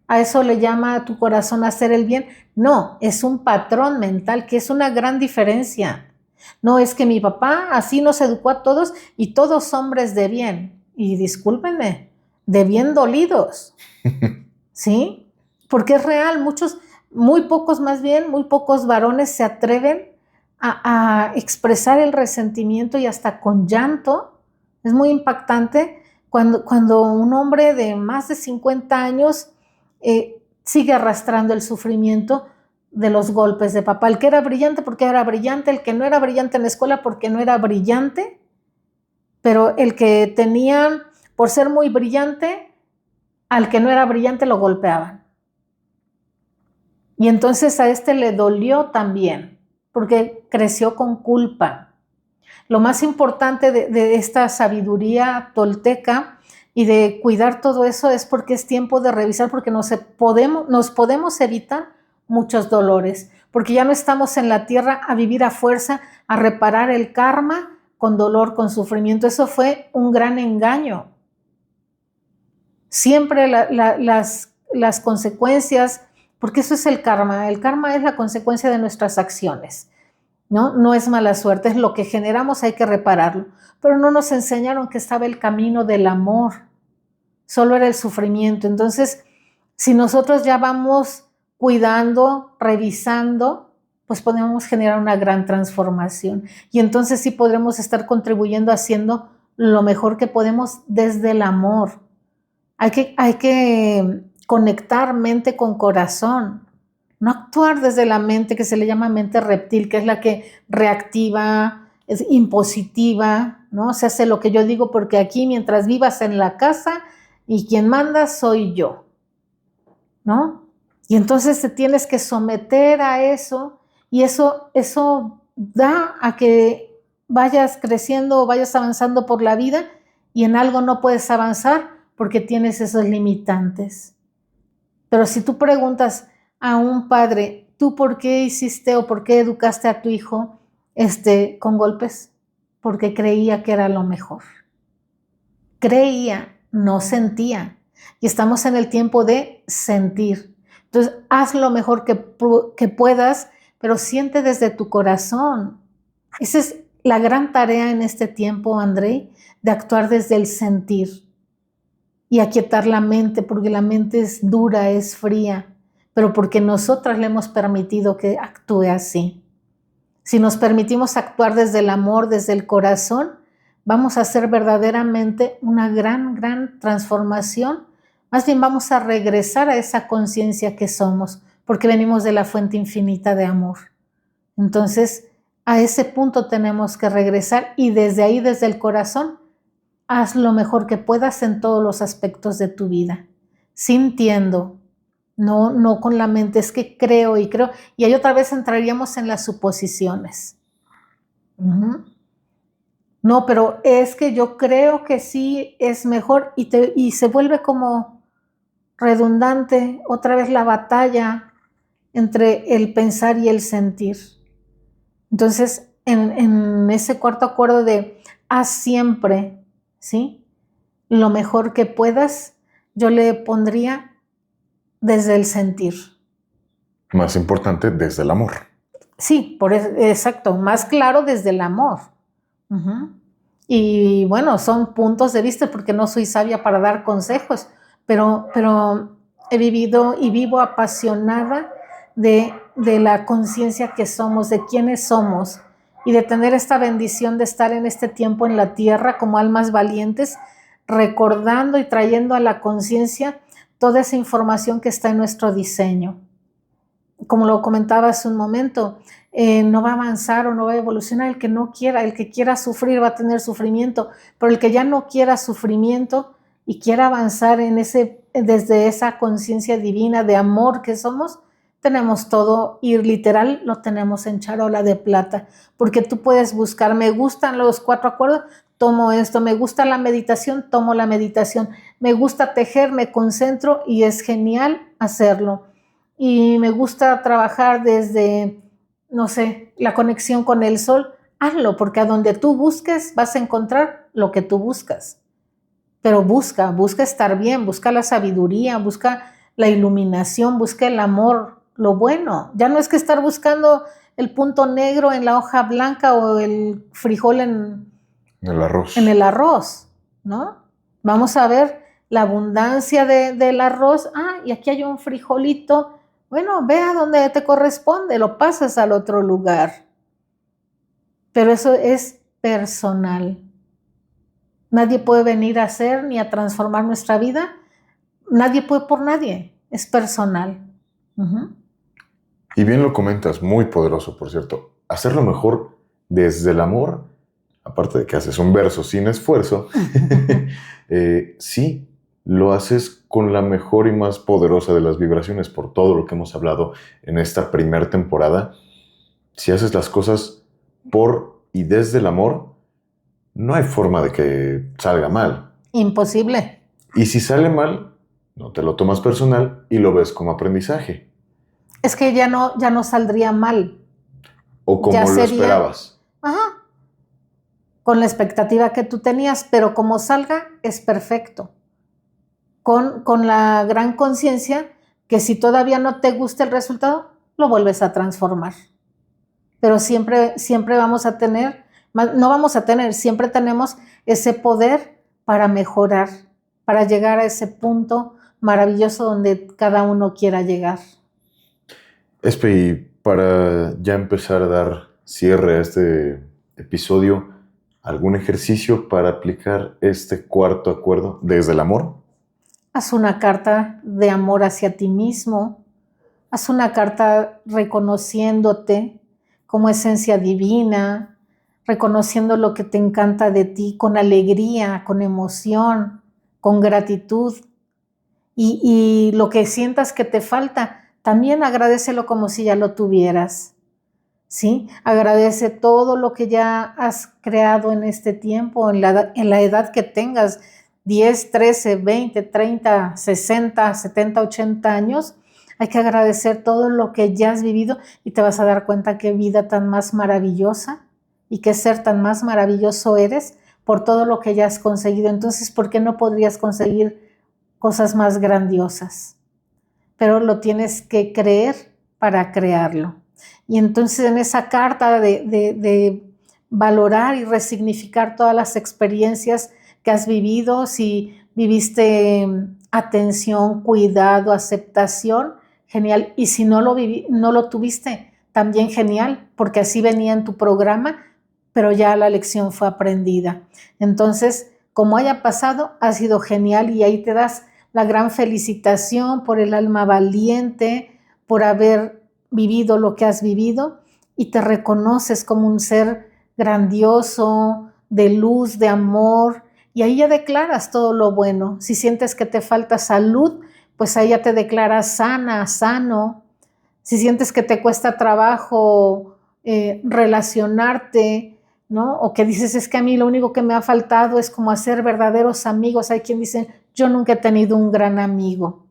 ¿A eso le llama a tu corazón hacer el bien? No, es un patrón mental, que es una gran diferencia. No es que mi papá así nos educó a todos y todos hombres de bien. Y discúlpenme, de bien dolidos. ¿Sí? Porque es real, muy pocos varones se atreven a expresar el resentimiento y hasta con llanto. Es muy impactante cuando un hombre de más de 50 años sigue arrastrando el sufrimiento de los golpes de papá. El que era brillante porque era brillante, el que no era brillante en la escuela porque no era brillante, pero el que tenía, por ser muy brillante, al que no era brillante lo golpeaban. Y entonces a le dolió también, porque creció con culpa. Lo más importante de esta sabiduría tolteca y de cuidar todo eso es porque es tiempo de revisar, porque nos podemos evitar muchos dolores, porque ya no estamos en la tierra a vivir a fuerza, a reparar el karma con dolor, con sufrimiento. Eso fue un gran engaño. Siempre las consecuencias, porque eso es el karma es la consecuencia de nuestras acciones. ¿no? No es mala suerte, es lo que generamos, hay que repararlo. Pero no nos enseñaron que estaba el camino del amor, solo era el sufrimiento. Entonces, si nosotros ya vamos cuidando, revisando, pues podemos generar una gran transformación. Y entonces sí podremos estar contribuyendo, haciendo lo mejor que podemos desde el amor. Hay que conectar mente con corazón, no actuar desde la mente que se le llama mente reptil, que es la que reactiva, es impositiva, ¿no? Se hace lo que yo digo porque aquí mientras vivas en la casa y quien manda soy yo, ¿no? Y entonces te tienes que someter a eso y eso da a que vayas creciendo o vayas avanzando por la vida y en algo no puedes avanzar porque tienes esos limitantes. Pero si tú preguntas a un padre, ¿tú por qué hiciste o por qué educaste a tu hijo con golpes? Porque creía que era lo mejor. Creía, no sentía. Y estamos en el tiempo de sentir. Entonces, haz lo mejor que puedas, pero siente desde tu corazón. Esa es la gran tarea en este tiempo, Andrei, de actuar desde el sentir y aquietar la mente, porque la mente es dura, es fría, pero porque nosotras le hemos permitido que actúe así. Si nos permitimos actuar desde el amor, desde el corazón, vamos a hacer verdaderamente una gran transformación. Más bien vamos a regresar a esa conciencia que somos, porque venimos de la fuente infinita de amor. Entonces, a ese punto tenemos que regresar y desde ahí, desde el corazón, haz lo mejor que puedas en todos los aspectos de tu vida, sintiendo, no con la mente, es que creo y creo, y ahí otra vez entraríamos en las suposiciones. No, pero es que yo creo que sí es mejor y se vuelve como redundante otra vez la batalla entre el pensar y el sentir. Entonces, en ese cuarto acuerdo de haz siempre, ¿sí?, lo mejor que puedas, yo le pondría desde el sentir. Más importante, desde el amor. Sí, exacto, más claro desde el amor. Y bueno, son puntos de vista porque no soy sabia para dar consejos, pero he vivido y vivo apasionada de la conciencia que somos, de quiénes somos y de tener esta bendición de estar en este tiempo en la tierra como almas valientes, recordando y trayendo a la conciencia toda esa información que está en nuestro diseño. Como lo comentaba hace un momento, no va a avanzar o no va a evolucionar el que no quiera. El que quiera sufrir va a tener sufrimiento, pero el que ya no quiera sufrimiento y quiera avanzar desde esa conciencia divina de amor que somos, tenemos todo y literal lo tenemos en charola de plata, porque tú puedes buscar, me gustan los 4 acuerdos, tomo esto, me gusta la meditación, tomo la meditación, me gusta tejer, me concentro y es genial hacerlo. Y me gusta trabajar desde, no sé, la conexión con el sol, hazlo, porque a donde tú busques vas a encontrar lo que tú buscas. Pero busca estar bien, busca la sabiduría, busca la iluminación, busca el amor, lo bueno. Ya no es que estar buscando el punto negro en la hoja blanca o el frijol en el arroz, ¿no? Vamos a ver la abundancia del arroz. Y aquí hay un frijolito. Bueno, ve a donde te corresponde, lo pasas al otro lugar. Pero eso es personal. Nadie puede venir a hacer ni a transformar nuestra vida. Nadie puede por nadie. Es personal. Y bien lo comentas, muy poderoso, por cierto. Hacerlo mejor desde el amor, aparte de que haces un verso sin esfuerzo, sí, lo haces con la mejor y más poderosa de las vibraciones por todo lo que hemos hablado en esta primera temporada. Si haces las cosas por y desde el amor, no hay forma de que salga mal. Imposible. Y si sale mal, no te lo tomas personal y lo ves como aprendizaje. Es que ya no saldría mal. O como lo esperabas. Ajá. Con la expectativa que tú tenías, pero como salga, es perfecto. Con la gran conciencia que si todavía no te gusta el resultado, lo vuelves a transformar. pero siempre vamos a tener, no vamos a tener, siempre tenemos ese poder para mejorar, para llegar a ese punto maravilloso donde cada uno quiera llegar. Espe, y para ya empezar a dar cierre a este episodio, ¿algún ejercicio para aplicar este cuarto acuerdo desde el amor? Haz una carta de amor hacia ti mismo, haz una carta reconociéndote como esencia divina, reconociendo lo que te encanta de ti con alegría, con emoción, con gratitud. Y lo que sientas que te falta, también agradécelo como si ya lo tuvieras, ¿sí? Agradece todo lo que ya has creado en este tiempo, en la edad que tengas, 10, 13, 20, 30, 60, 70, 80 años. Hay que agradecer todo lo que ya has vivido y te vas a dar cuenta qué vida tan más maravillosa y qué ser tan más maravilloso eres por todo lo que ya has conseguido. Entonces, ¿por qué no podrías conseguir cosas más grandiosas? Pero lo tienes que creer para crearlo. Y entonces en esa carta de valorar y resignificar todas las experiencias que has vivido, si viviste atención, cuidado, aceptación, genial. Y si no lo tuviste, también genial, porque así venía en tu programa, pero ya la lección fue aprendida. Entonces, como haya pasado, ha sido genial y ahí te das la gran felicitación por el alma valiente, por haber vivido lo que has vivido y te reconoces como un ser grandioso, de luz, de amor, y ahí ya declaras todo lo bueno. Si sientes que te falta salud, pues ahí ya te declaras sana, sano. Si sientes que te cuesta trabajo relacionarte, ¿no? O que dices, es que a mí lo único que me ha faltado es como hacer verdaderos amigos. Hay quien dice, yo nunca he tenido un gran amigo.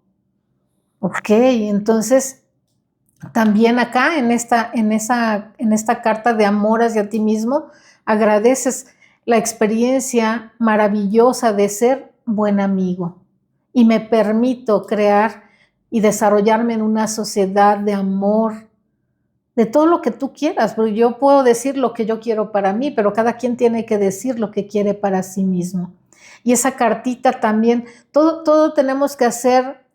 Ok, entonces también acá en esta carta de amor hacia ti mismo, agradeces la experiencia maravillosa de ser buen amigo y me permito crear y desarrollarme en una sociedad de amor, de todo lo que tú quieras, porque yo puedo decir lo que yo quiero para mí, pero cada quien tiene que decir lo que quiere para sí mismo. Y esa cartita también, todo tenemos que hacer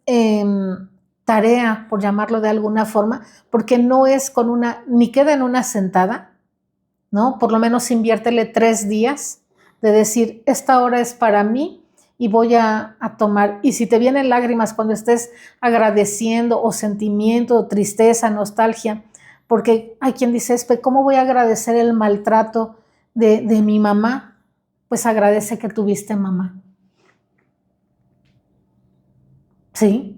tarea, por llamarlo de alguna forma, porque no es ni queda en una sentada, ¿no? Por lo menos inviértele 3 días de decir, esta hora es para mí y voy a tomar. Y si te vienen lágrimas cuando estés agradeciendo o sentimiento, o tristeza, nostalgia, porque hay quien dice, ¿cómo voy a agradecer el maltrato de mi mamá? Pues agradece que tuviste mamá. ¿Sí?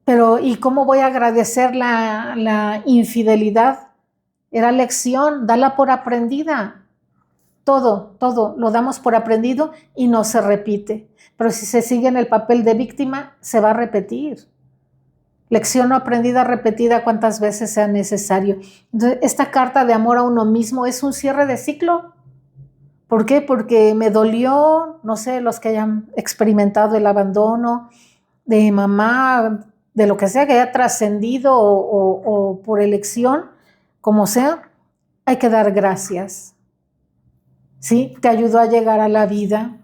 Pero ¿y cómo voy a agradecer la infidelidad? Era lección, dala por aprendida. Todo lo damos por aprendido y no se repite. Pero si se sigue en el papel de víctima, se va a repetir. Lección no aprendida, repetida cuantas veces sea necesario. Entonces, esta carta de amor a uno mismo es un cierre de ciclo. ¿Por qué? Porque me dolió, no sé, los que hayan experimentado el abandono de mamá, de lo que sea que haya trascendido o por elección, como sea, hay que dar gracias. ¿Sí? Te ayudó a llegar a la vida,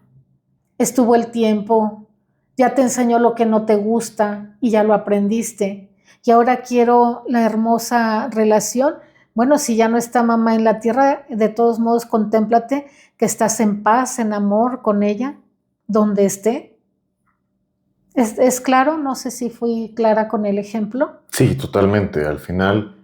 estuvo el tiempo, ya te enseñó lo que no te gusta y ya lo aprendiste. Y ahora quiero la hermosa relación. Bueno, si ya no está mamá en la tierra, de todos modos, contémplate que estás en paz, en amor con ella, donde esté. ¿Es claro? No sé si fui clara con el ejemplo. Sí, totalmente. Al final,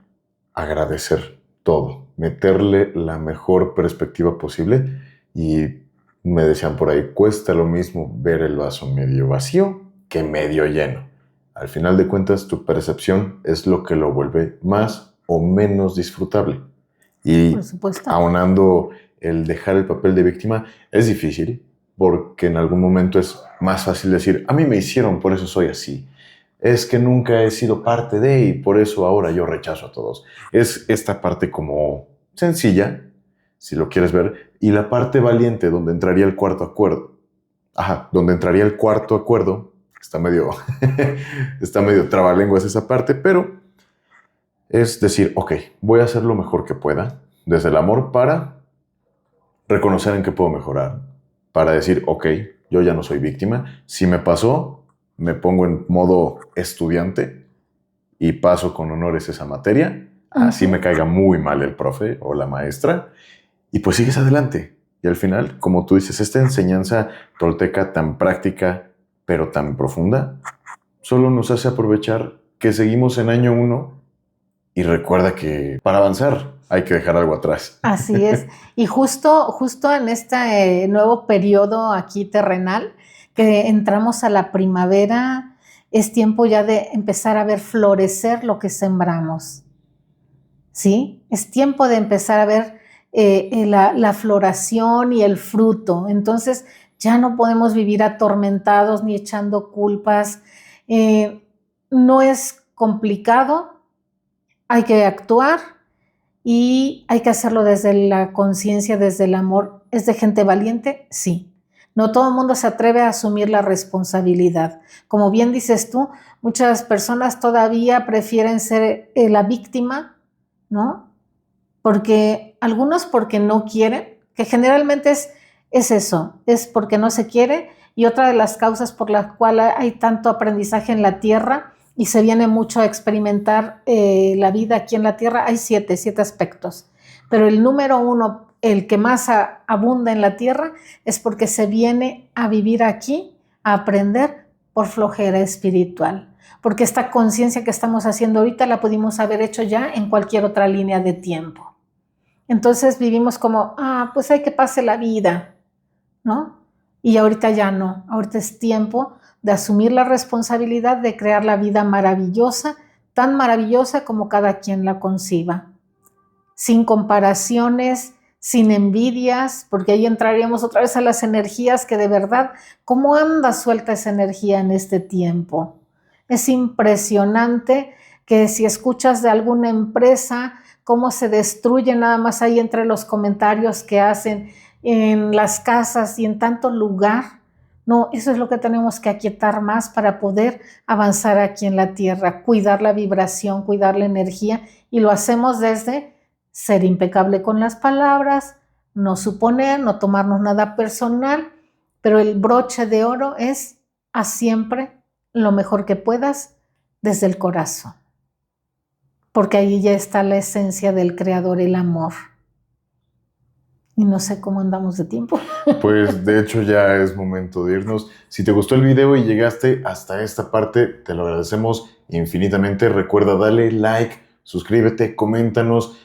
agradecer todo, meterle la mejor perspectiva posible y me decían por ahí, cuesta lo mismo ver el vaso medio vacío que medio lleno. Al final de cuentas, tu percepción es lo que lo vuelve más o menos disfrutable. Y Por supuesto. aunando el dejar el papel de víctima, es difícil porque en algún momento es más fácil decir, a mí me hicieron, por eso soy así. Es que nunca he sido parte de y por eso ahora yo rechazo a todos. Es esta parte como sencilla, si lo quieres ver, y la parte valiente donde entraría el cuarto acuerdo. Ajá, donde entraría el cuarto acuerdo, está medio trabalenguas esa parte, pero es decir, ok, voy a hacer lo mejor que pueda, desde el amor para reconocer en qué puedo mejorar, para decir, ok, yo ya no soy víctima, si me pasó, me pongo en modo estudiante y paso con honores esa materia, así me caiga muy mal el profe o la maestra, y pues sigues adelante. Y al final, como tú dices, esta enseñanza tolteca tan práctica, pero tan profunda, solo nos hace aprovechar que seguimos en año 1 y recuerda que para avanzar hay que dejar algo atrás. Así es. Y justo en este nuevo periodo aquí terrenal, que entramos a la primavera, es tiempo ya de empezar a ver florecer lo que sembramos. ¿Sí? Es tiempo de empezar a ver la floración y el fruto. Entonces ya no podemos vivir atormentados ni echando culpas. No es complicado, hay que actuar y hay que hacerlo desde la conciencia, desde el amor. ¿Es de gente valiente? Sí. No todo el mundo se atreve a asumir la responsabilidad. Como bien dices tú, muchas personas todavía prefieren ser la víctima, ¿no? Porque algunos porque no quieren, que generalmente es eso, es porque no se quiere, y otra de las causas por las cuales hay tanto aprendizaje en la Tierra y se viene mucho a experimentar la vida aquí en la Tierra, hay siete aspectos, pero el número 1, el que más abunda en la Tierra, es porque se viene a vivir aquí, a aprender por flojera espiritual, porque esta conciencia que estamos haciendo ahorita la pudimos haber hecho ya en cualquier otra línea de tiempo. Entonces vivimos como, pues hay que pase la vida, ¿no? Y ahorita ya no, ahorita es tiempo de asumir la responsabilidad de crear la vida maravillosa, tan maravillosa como cada quien la conciba, sin comparaciones, sin envidias, porque ahí entraríamos otra vez a las energías que de verdad, ¿cómo anda suelta esa energía en este tiempo? Es impresionante que si escuchas de alguna empresa, cómo se destruye nada más ahí entre los comentarios que hacen en las casas y en tanto lugar. No, eso es lo que tenemos que aquietar más para poder avanzar aquí en la Tierra, cuidar la vibración, cuidar la energía, y lo hacemos desde ser impecable con las palabras, no suponer, no tomarnos nada personal, pero el broche de oro es haz siempre lo mejor que puedas desde el corazón, porque ahí ya está la esencia del creador, el amor. Y no sé cómo andamos de tiempo. Pues de hecho ya es momento de irnos. Si te gustó el video y llegaste hasta esta parte, te lo agradecemos infinitamente. Recuerda darle like, suscríbete, coméntanos.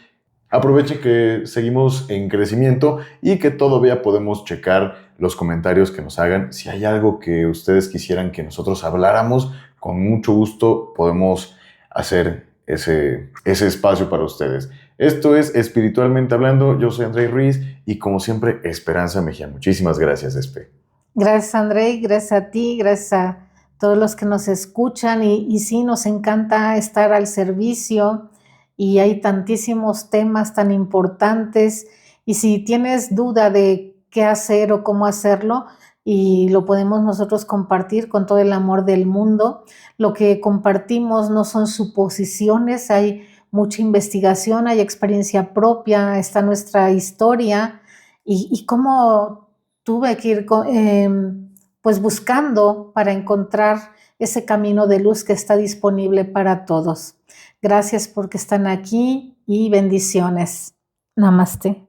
Aproveche que seguimos en crecimiento y que todavía podemos checar los comentarios que nos hagan. Si hay algo que ustedes quisieran que nosotros habláramos, con mucho gusto podemos hacer ese espacio para ustedes. Esto es Espiritualmente Hablando. Yo soy André Ruiz y como siempre, Esperanza Mejía. Muchísimas gracias, Espe. Gracias, André, gracias a ti, gracias a todos los que nos escuchan y sí, nos encanta estar al servicio y hay tantísimos temas tan importantes y si tienes duda de qué hacer o cómo hacerlo, y lo podemos nosotros compartir con todo el amor del mundo. Lo que compartimos no son suposiciones, hay mucha investigación, hay experiencia propia, está nuestra historia y cómo tuve que ir pues buscando para encontrar ese camino de luz que está disponible para todos. Gracias porque están aquí y bendiciones. Namaste.